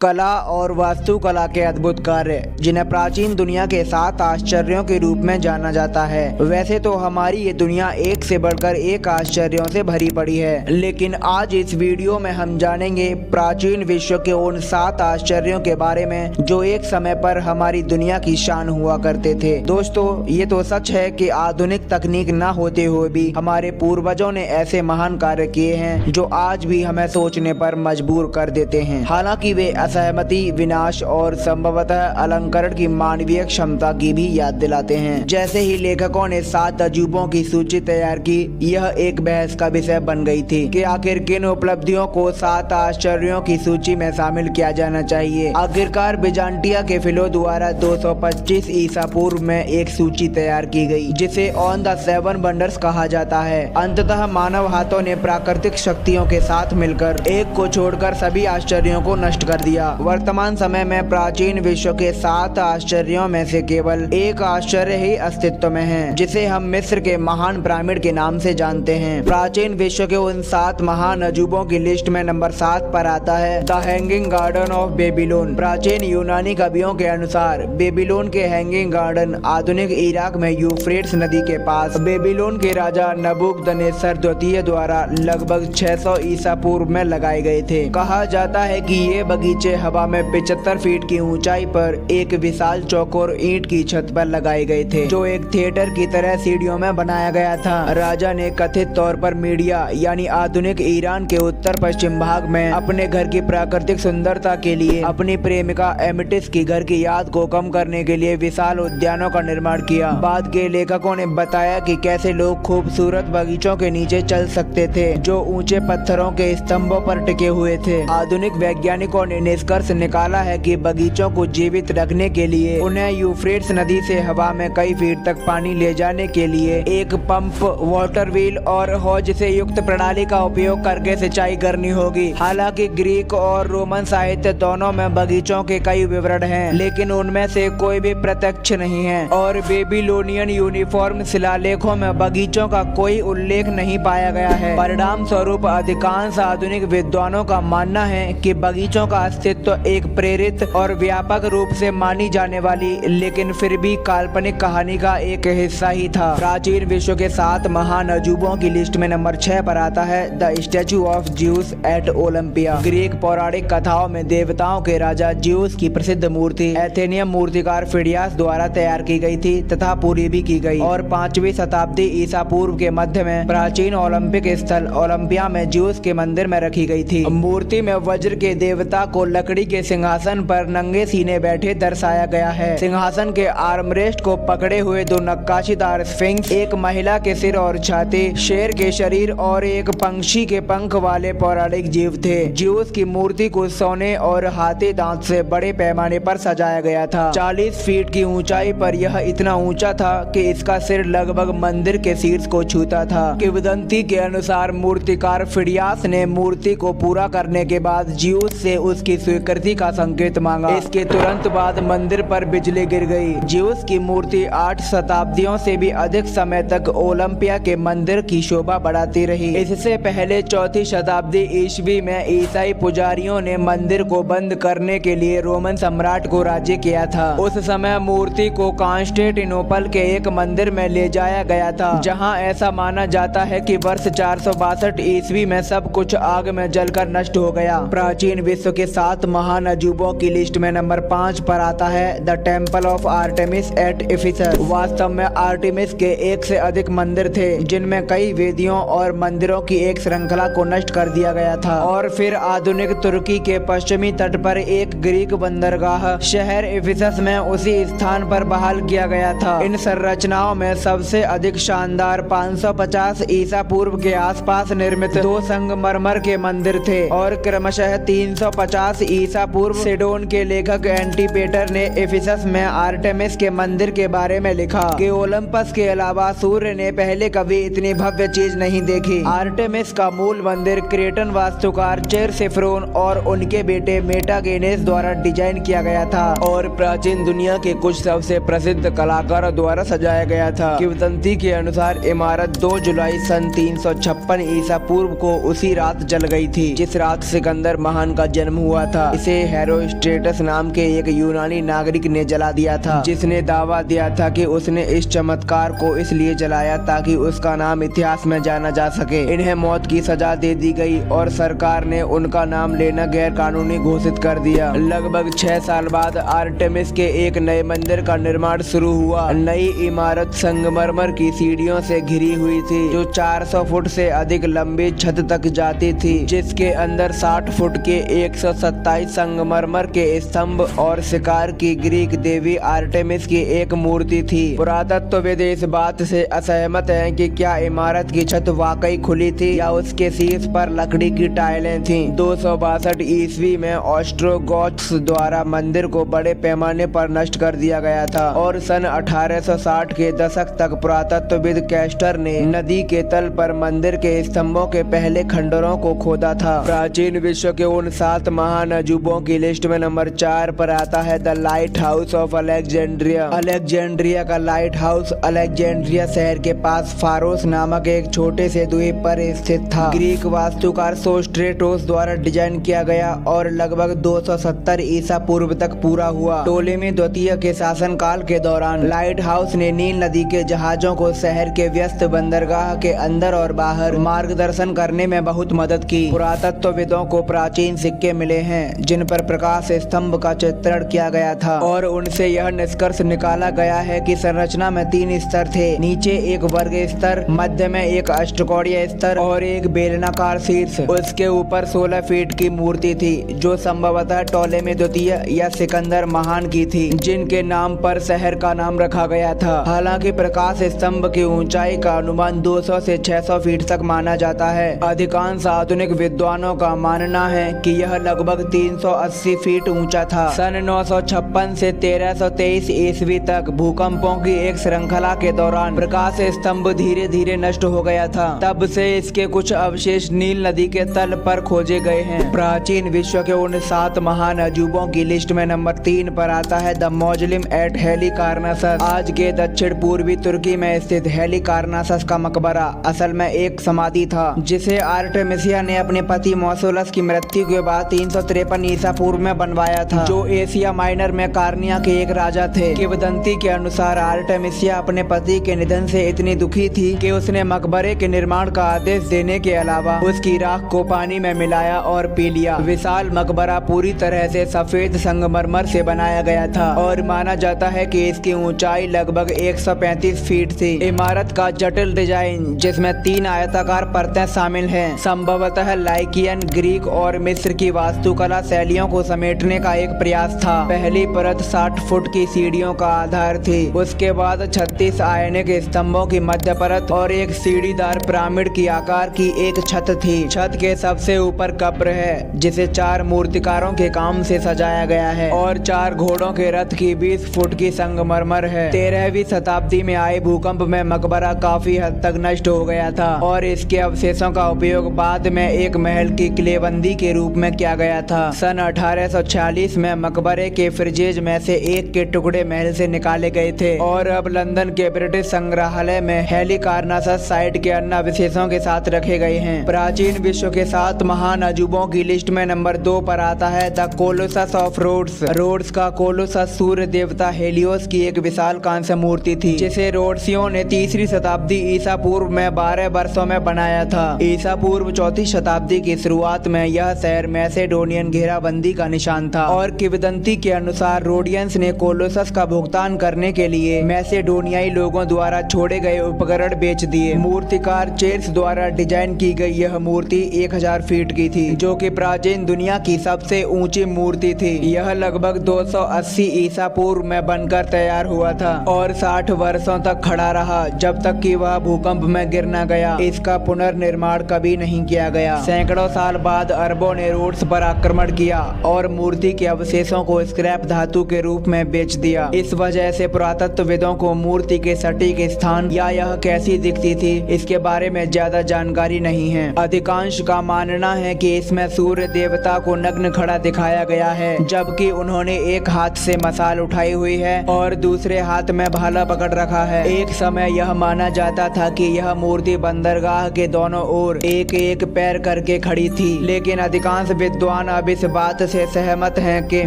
कला और वास्तुकला के अद्भुत कार्य जिन्हें प्राचीन दुनिया के 7 आश्चर्यों के रूप में जाना जाता है। वैसे तो हमारी ये दुनिया एक से बढ़कर एक आश्चर्यों से भरी पड़ी है, लेकिन आज इस वीडियो में हम जानेंगे प्राचीन विश्व के उन 7 आश्चर्यों के बारे में जो एक समय पर हमारी दुनिया की शान हुआ करते थे। दोस्तों, ये तो सच है कि आधुनिक तकनीक न होते हुए भी हमारे पूर्वजों ने ऐसे महान कार्य किए हैं जो आज भी हमें सोचने पर मजबूर कर देते हैं। हालांकि वे असहमति, विनाश और संभवतः अलंकरण की मानवीय क्षमता की भी याद दिलाते हैं। जैसे ही लेखकों ने 7 अजूबों की सूची तैयार की, यह एक बहस का विषय बन गई थी कि आखिर किन उपलब्धियों को 7 आश्चर्यों की सूची में शामिल किया जाना चाहिए। आखिरकार बिजान्टिया के फिलो द्वारा 225 ईसा पूर्व में एक सूची तैयार की गई, जिसे ऑन द 7 वंडर्स कहा जाता है। अंततः मानव हाथों ने प्राकृतिक शक्तियों के साथ मिलकर एक को छोड़कर सभी आश्चर्यों को नष्ट कर दिया। वर्तमान समय में प्राचीन विश्व के 7 आश्चर्यों में से केवल एक आश्चर्य ही अस्तित्व में है, जिसे हम मिस्र के महान पिरामिड के नाम से जानते हैं। प्राचीन विश्व के उन 7 महान अजूबों की लिस्ट में नंबर 7 पर आता है the hanging garden of Babylon. प्राचीन यूनानी कवियों के अनुसार बेबीलोन के हैंगिंग गार्डन आधुनिक इराक में यूफ्रेट्स नदी के पास बेबीलोन के राजा नबूकदनेस्सर द्वितीय द्वारा लगभग 600 ईसा पूर्व में लगाए गए थे। कहा जाता है कि ये बगीचे हवा में 75 फीट की ऊंचाई पर एक विशाल चौकोर ईंट की छत पर लगाए गए थे, जो एक थिएटर की तरह सीढ़ियों में बनाया गया था। राजा ने कथित तौर पर मीडिया यानी आधुनिक ईरान के उत्तर पश्चिम भाग में अपने घर की प्राकृतिक सुंदरता के लिए अपनी प्रेमिका एमिटिस की घर की याद को कम करने के लिए विशाल उद्यानों का निर्माण किया। बाद के लेखकों ने बताया कि कैसे लोग खूबसूरत बगीचों के नीचे चल सकते थे जो ऊंचे पत्थरों के स्तंभों पर टिके हुए थे। आधुनिक वैज्ञानिकों ने निष्कर्ष निकाला है कि बगीचों को जीवित रखने के लिए उन्हें यूफ्रेट्स नदी से हवा में कई फीट तक पानी ले जाने के लिए एक पंप, वाटर व्हील और हौज से युक्त प्रणाली का उपयोग करके सिंचाई करनी होगी। हालांकि ग्रीक और रोमन साहित्य दोनों में बगीचों के कई विवरण हैं, लेकिन उनमें से कोई भी प्रत्यक्ष नहीं है और बेबीलोनियन यूनिफॉर्म शिलालेखों में बगीचों का कोई उल्लेख नहीं पाया गया है। परिणाम स्वरूप अधिकांश आधुनिक विद्वानों का मानना है कि बगीचों का अस्तित्व एक प्रेरित और व्यापक रूप से मानी जाने वाली लेकिन फिर भी काल्पनिक कहानी का एक हिस्सा ही था। प्राचीन विश्व के 7 महान अजूबों की लिस्ट में नंबर 6 पर आता है the statue of Zeus at Olympia. Greek पौराणिक कथाओं में देवताओं के राजा ज्यूस की प्रसिद्ध मूर्ति एथेनियन मूर्तिकार फिडियास द्वारा तैयार की गई थी तथा पूरी भी की गई, और 5वीं शताब्दी ईसा पूर्व के मध्य में प्राचीन ओलंपिक स्थल ओलंपिया में ज्यूस के मंदिर में रखी गई थी। मूर्ति में वज्र के देवता को लकड़ी के सिंहासन पर नंगे सीने बैठे दर्शाया गया है। सिंहासन के आर्मरेस्ट को पकड़े हुए 2 नक्काशीदार स्फिंक्स, एक महिला के सिर और छाती, शेर के शरीर और एक पंछी के पंख वाले पौराणिक जीव थे। ज्यूस की मूर्ति को सोने और हाथी दांत से बड़े पैमाने पर सजाया गया था। 40 फीट की ऊंचाई पर यह इतना ऊंचा था कि इसका सिर लगभग मंदिर के शीर्ष को छूता था। किंवदंती के अनुसार मूर्तिकार फिडियास ने मूर्ति को पूरा करने के बाद ज्यूस से उसकी स्वीकृति का संकेत मांगा। इसके तुरंत बाद मंदिर पर बिजली गिर गई। ज्यूस की मूर्ति 8 शताब्दियों से भी अधिक समय तक ओलंपिया के मंदिर की शोभा बढ़ाती रही। इससे पहले 4वीं शताब्दी ईस्वी में ईसाई पुजारियों ने मंदिर को बंद करने के लिए रोमन सम्राट को राजी किया था। उस समय मूर्ति को कॉन्स्टेंटिनोपल के एक मंदिर में ले जाया गया था, जहां ऐसा माना जाता है कि वर्ष 462 ईस्वी में सब कुछ आग में जलकर नष्ट हो गया। प्राचीन विश्व के 7 महान अजूबों की लिस्ट में नंबर 5 पर आता है the temple of Artemis at Ephesus. वास्तव में आर्टेमिस के 1 से अधिक मंदिर थे, जिनमें कई वेदियों और मंदिरों की एक श्रृंखला को नष्ट कर दिया गया था, और फिर आधुनिक तुर्की के पश्चिमी तट पर एक ग्रीक बंदरगाह शहर इफिसस में उसी स्थान पर बहाल किया गया था। इन संरचनाओं में सबसे अधिक शानदार 550 ईसा पूर्व के आसपास निर्मित 2 संगमरमर के मंदिर थे, और क्रमशः 350 ईसा पूर्व सिडोन के लेखक एंटीपेटर ने इफिसस में आर्टेमिस के मंदिर के बारे में लिखा कि ओलंपस के अलावा सूर्य ने पहले कभी इतनी भव्य चीज नहीं देखी। आर्टेमिस का मूल मंदिर क्रेटन वास्तुकार चेरसेफ्रोन और उनके बेटे मेटागेनेस द्वारा डिजाइन किया गया था और प्राचीन दुनिया के कुछ सबसे प्रसिद्ध कलाकारों द्वारा सजाया गया था। किंवदंती के अनुसार इमारत 2 जुलाई सन 356 ईसा पूर्व को उसी रात जल गई थी, जिस रात सिकंदर महान का जन्म हुआ था। इसे हेरोस्ट्रेटस नाम के एक यूनानी नागरिक ने जला दिया था, जिसने दावा दिया था कि उसने इस चमत्कार को इसलिए जलाया ताकि उसका नाम इतिहास में जाना जा सके। इन्हें मौत की सजा दे दी गई और सरकार ने उनका नाम लेना गैर कानूनी घोषित कर दिया। लगभग 6 साल बाद आर्टेमिस के एक नए मंदिर का निर्माण शुरू हुआ। नई इमारत संगमरमर की सीढ़ियों से घिरी हुई थी, जो 400 फुट से अधिक लंबी छत तक जाती थी, जिसके अंदर 60 फुट के 127 संगमरमर के स्तंभ और शिकार की ग्रीक देवी आर्टेमिस की एक मूर्ति थी। पुरातत्वविद इस बात से असहमत हैं कि क्या इमारत की छत वाकई खुली थी या उसके शीर्ष पर लकड़ी की टाइलें थीं। 262 ईस्वी में ऑस्ट्रोगोथ्स द्वारा मंदिर को बड़े पैमाने पर नष्ट कर दिया गया था और सन 1860 के दशक तक पुरातत्वविद कैस्टर ने नदी के तल पर मंदिर के स्तंभों के पहले खंडरों को खोदा था। प्राचीन विश्व के उन 7 महान अजूबों की लिस्ट में नंबर 4 पर आता है the light house of Alexandria. Alexandria का लाइट हाउस अलेक्जेंड्रिया शहर के पास फारोस नामक एक छोटे से द्वीप पर स्थित था। ग्रीक वास्तुकार सोस्ट्रेटोस द्वारा डिजाइन किया गया और लगभग 270 ईसा पूर्व तक पूरा हुआ। टोलेमी द्वितीय के शासनकाल के दौरान लाइट हाउस ने नील नदी के जहाजों को शहर के व्यस्त बंदरगाह के अंदर और बाहर मार्गदर्शन करने में बहुत मदद की। पुरातत्वविदों को प्राचीन सिक्के मिले हैं जिन पर प्रकाश स्तंभ का चित्रण किया गया था और उनसे यह निष्कर्ष निकाला गया है कि संरचना में 3 स्तर थे। नीचे एक वर्ग स्तर, मध्य में एक अष्टकोणीय स्तर और एक बेलनाकार शीर्ष। उसके ऊपर 16 फीट की मूर्ति थी जो संभवतः टोलेमी द्वितीय या सिकंदर महान की थी, जिनके नाम पर शहर का नाम रखा गया था। हालांकि प्रकाश स्तंभ की ऊंचाई का अनुमान 200 से 600 फीट तक माना जाता है। अधिकांश आधुनिक विद्वानों का मानना है कि यह लगभग 380 फीट ऊंचा था। सन 956 से 1323 ईस्वी तक भूकंपों की एक श्रृंखला के दौरान प्रकाश स्तंभ धीरे धीरे नष्ट हो गया था। तब से इसके कुछ अवशेष नील नदी के तल पर खोजे गए हैं। प्राचीन विश्व के उन 7 महान अजूबों की लिस्ट में नंबर 3 पर आता है द मौजलिम एट हेलिकार्नासस। आज के दक्षिण पूर्वी तुर्की में स्थित हेलिकार्नासस का मकबरा असल में एक समाधि था जिसे आर्टेमिसिया ने अपने पति मौसोलस की मृत्यु के बाद 353 ईसा पूर्व में बनवाया था, जो एशिया माइनर में कार्निया के एक राजा थे। किंवदंती के अनुसार आर्टेमिसिया अपने पति के निधन से इतनी दुखी थी कि उसने मकबरे के निर्माण का आदेश देने के अलावा उसकी राख को पानी में मिलाया और पी लिया। विशाल मकबरा पूरी तरह से सफेद संगमरमर से बनाया गया था और माना जाता है कि इसकी ऊंचाई लगभग 135 फीट थी। इमारत का जटिल डिजाइन, जिसमें 3 आयताकार परतें शामिल हैं, संभवतः लाइकियन, ग्रीक और मिस्र की वास्तुकला शैलियों को समेटने का एक प्रयास था। पहली परत 60 फुट की सीढ़ियों का आधार थी। उसके बाद 36 आयनिक स्तंभों की मध्य परत और एक सीढ़ीदार पिरामिड की आकार की एक छत थी। छत के सबसे ऊपर कब्र है जिसे 4 मूर्तिकारों के काम से सजाया गया है और 4 घोड़ों के रथ की 20 फुट की संगमरमर है। 13वीं शताब्दी में आए भूकंप में मकबरा काफी हद तक नष्ट हो गया था और इसके अवशेषों का उपयोग बाद में एक महल की किलेबंदी के रूप में किया गया था। सन 1846 में मकबरे के फ्रिजेज में से एक के टुकड़े महल से निकाले गए थे और अब लंदन के ब्रिटिश संग्रहालय में हेलिकार्नासस साइट के अन्य अवशेषों के साथ रखे गए हैं। प्राचीन विश्व के 7 महान अजूबों की लिस्ट में नंबर 2 पर आता है the Colossus of Rhodes. Rhodes का कोलोसस सूर्य देवता हेलियोस की एक विशाल कांस्य मूर्ति थी जिसे रोड्सियों ने 3री शताब्दी ईसा पूर्व में 12 वर्षों में बनाया था। ईसा पूर्व 4वीं शताब्दी की शुरुआत में यह शहर मैसेडोनियन घेराबंदी का निशान था और किंवदंती के अनुसार रोडियंस ने कोलोसस का भुगतान करने के लिए मैसेडोनियाई लोगों द्वारा छोड़े गए उपकरण बेच दिए। मूर्तिकार चेल्स द्वारा डिजाइन की गई यह मूर्ति 1000 फीट की थी, जो कि प्राचीन दुनिया की सबसे ऊंची मूर्ति थी। यह लगभग 280 ईसा पूर्व में बनकर तैयार हुआ था और 60 वर्षों तक खड़ा रहा, जब तक कि वह भूकंप में गिर न गया। इसका पुनर्निर्माण कभी नहीं किया गया। सैकड़ों साल बाद अरबों ने रोड्स पर आक्रमण किया और मूर्ति के अवशेषों को स्क्रैप धातु के रूप में बेच दिया। इस वजह से पुरातत्वविदों को मूर्ति के सटीक स्थान या यह कैसी दिखती थी इसके बारे में ज्यादा जानकारी नहीं है। अधिकांश का मानना है कि इसमें सूर्य देवता को नग्न खड़ा दिखाया गया है, जबकि उन्होंने एक हाथ से मशाल उठाई हुई है और दूसरे हाथ में भाला पकड़ रखा है। एक समय यह माना जाता था कि यह मूर्ति बंदरगाह के दोनों ओर एक एक पैर करके खड़ी थी, लेकिन अधिकांश विद्वान सब इस बात से सहमत हैं कि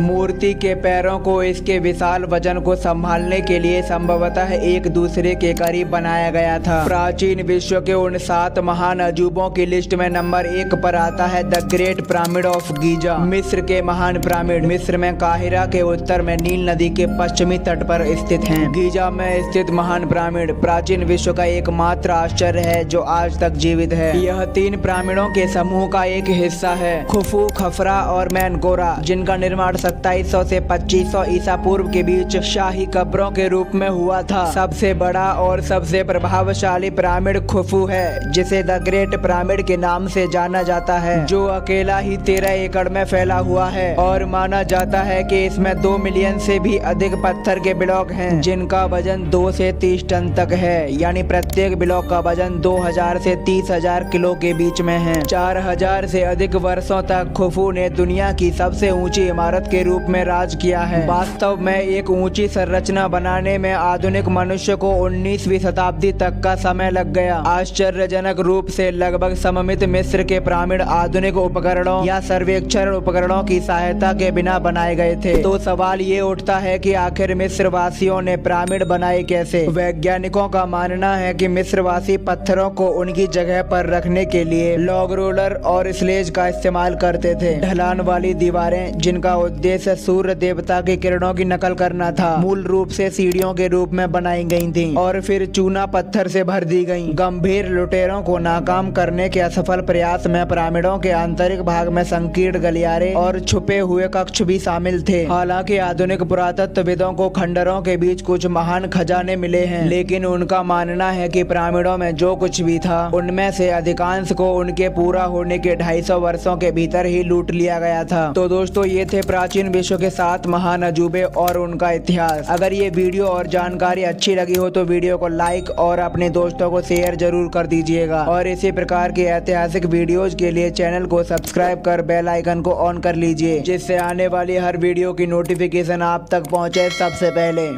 मूर्ति के पैरों को इसके विशाल वजन को संभालने के लिए संभवतः एक दूसरे के करीब बनाया गया था। प्राचीन विश्व के उन 7 महान अजूबों की लिस्ट में नंबर 1 पर आता है the great pyramid of Giza, मिस्र के महान पिरामिड। मिस्र में काहिरा के उत्तर में नील नदी के पश्चिमी तट पर स्थित हैं। गीजा में स्थित महान पिरामिड प्राचीन विश्व का एकमात्र आश्चर्य है जो आज तक जीवित है। यह 3 पिरामिडों के समूह का एक हिस्सा है, खुफू, खफरा और मेनकोरा, जिनका निर्माण 2700 से 2500 ईसा पूर्व के बीच शाही कब्रों के रूप में हुआ था। सबसे बड़ा और सबसे प्रभावशाली पिरामिड खुफू है, जिसे द ग्रेट पिरामिड के नाम से जाना जाता है, जो अकेला ही 13 एकड़ में फैला हुआ है और माना जाता है कि इसमें 2 मिलियन से भी अधिक पत्थर के ब्लॉक हैं, जिनका वजन 2 से 30 टन तक है, यानी प्रत्येक ब्लॉक का वजन 2000 से 30,000 किलो के बीच में है। 4000 से अधिक वर्षों तक खुफू ने दुनिया की सबसे ऊंची इमारत के रूप में राज किया है। वास्तव में एक ऊंची संरचना बनाने में आधुनिक मनुष्य को 19वीं शताब्दी तक का समय लग गया। आश्चर्यजनक रूप से लगभग सममित मिस्र के पिरामिड आधुनिक उपकरणों या सर्वेक्षण उपकरणों की सहायता के बिना बनाए गए थे। तो सवाल ये उठता है कि आखिर मिस्र वासियों ने पिरामिड बनाए कैसे? वैज्ञानिकों का मानना है कि मिस्रवासी पत्थरों को उनकी जगह पर रखने के लिए लॉग रोलर और स्लेज का इस्तेमाल करते थे। ढलान वाली दीवारें, जिनका उद्देश्य सूर्य देवता की किरणों की नकल करना था, मूल रूप से सीढ़ियों के रूप में बनाई गई थीं और फिर चूना पत्थर से भर दी गईं। गंभीर लुटेरों को नाकाम करने के असफल प्रयास में पिरामिडों के आंतरिक भाग में संकीर्ण गलियारे और छुपे हुए कक्ष भी शामिल थे। हालांकि आधुनिक पुरातत्वविदों को खंडरों के बीच कुछ महान खजाने मिले हैं, लेकिन उनका मानना है कि पिरामिडों में जो कुछ भी था उनमें से अधिकांश को उनके पूरा होने के 250 वर्षों के भीतर ही लूट लिया गया था। तो दोस्तों, ये थे प्राचीन विश्व के 7 महान अजूबे और उनका इतिहास। अगर ये वीडियो और जानकारी अच्छी लगी हो तो वीडियो को लाइक और अपने दोस्तों को शेयर जरूर कर दीजिएगा और इसी प्रकार की ऐतिहासिक वीडियोज के लिए चैनल को सब्सक्राइब कर बेल आइकन को ऑन कर लीजिए, जिससे आने वाली हर वीडियो की नोटिफिकेशन आप तक पहुंचे सबसे पहले।